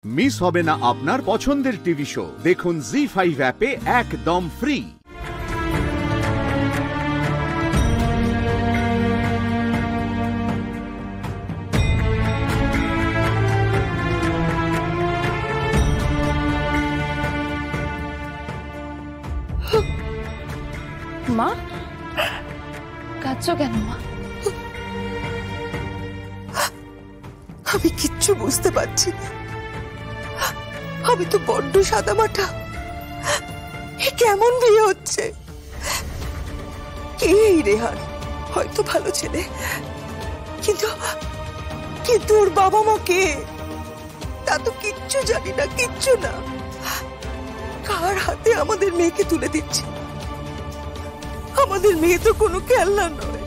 Miss হবে না আপনার পছন্দের টিভি শো। দেখুন জি5 অ্যাপে একদম ফ্রি। মা, কাঁদছো কেন মা? আমি কিচ্ছু বুঝতে পারছি না। আমি তো বড্ড সাদামাটা। কেমন বিয়ে হচ্ছে? কে এই রেহান? হয়তো ভালো ছেলে, কিন্তু ওর বাবা মা কে তা তো কিচ্ছু জানি না, কিচ্ছু না। কার হাতে আমাদের মেয়েকে তুলে দিচ্ছে? আমাদের মেয়ে তো কোনো খেলনা নয়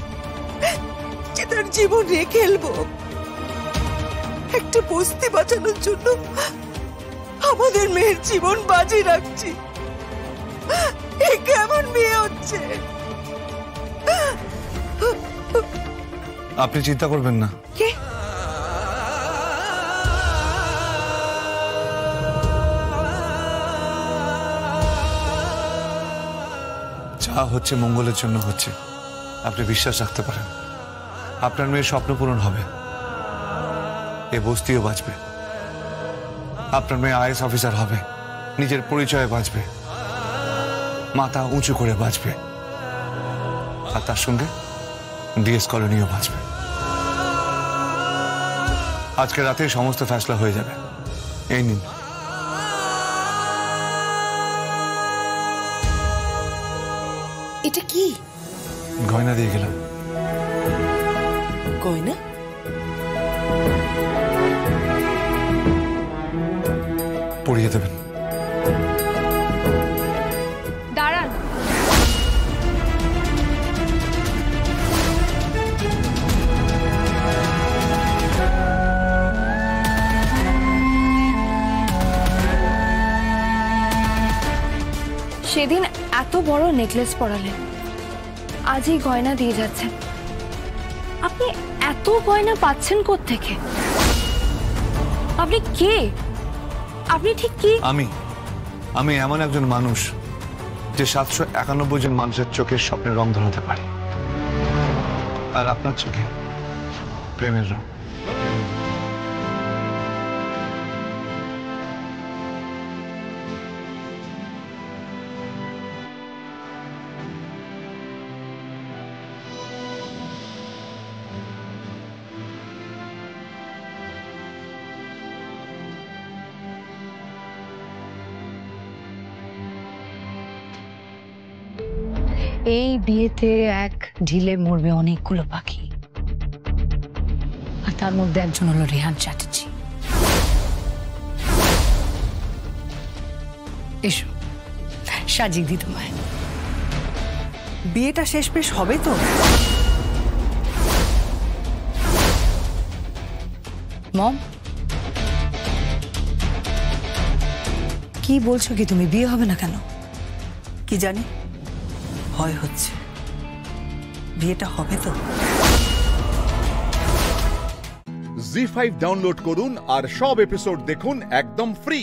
যে তার জীবন নিয়ে খেলবো। একটা বস্তি বাঁচানোর জন্য আমাদের মেয়ের জীবন বাজি রাখছি। এ কেমন বিয়ে হচ্ছে? আপনি চিন্তা করবেন না। কে? যা হচ্ছে মঙ্গলের জন্য হচ্ছে, আপনি বিশ্বাস রাখতে পারেন। আপনার মেয়ের স্বপ্ন পূরণ হবে, এ বস্তিও বাঁচবে। আপনার মেয়ে আইএস অফিসার হবে, নিজের পরিচয়ে বাঁচবে, মাথা উঁচু করে বাঁচবে, আর তার সঙ্গে ডিএস কলোনিও বাঁচবে। আজকে রাতে সমস্ত ফেসলা হয়ে যাবে। এই নিন। এটা কি? গয়না দিয়ে গেলাম। গয়না? পরিয়ে দেবেন। দাঁড়ান, সেদিন এত বড় নেকলেস পরালেন, আজ এই গয়না দিয়ে যাচ্ছেন। আপনি এত গয়না পাচ্ছেন কোত্থেকে? আপনি কে? আপনি ঠিক কি? আমি এমন একজন মানুষ যে 791 জন মানুষের চোখের স্বপ্নের রং ধরাতে পারি, আর আপনার চোখে প্রেমের রং। এই বিয়েতে এক ঢিলে মরবে অনেকগুলো পাখি, আর তার মধ্যে একজন হলো রেহান চ্যাটার্জি। এসো, সাজিয়ে দিই তোমায়। বিয়েটা শেষ পেশ হবে তো? মম, কি বলছো কি তুমি? বিয়ে হবে না কেন? কি জানি, ভয় হচ্ছে। বিয়েটা হবে তো? জি5 ডাউনলোড করুন আর সব এপিসোড দেখুন একদম ফ্রি।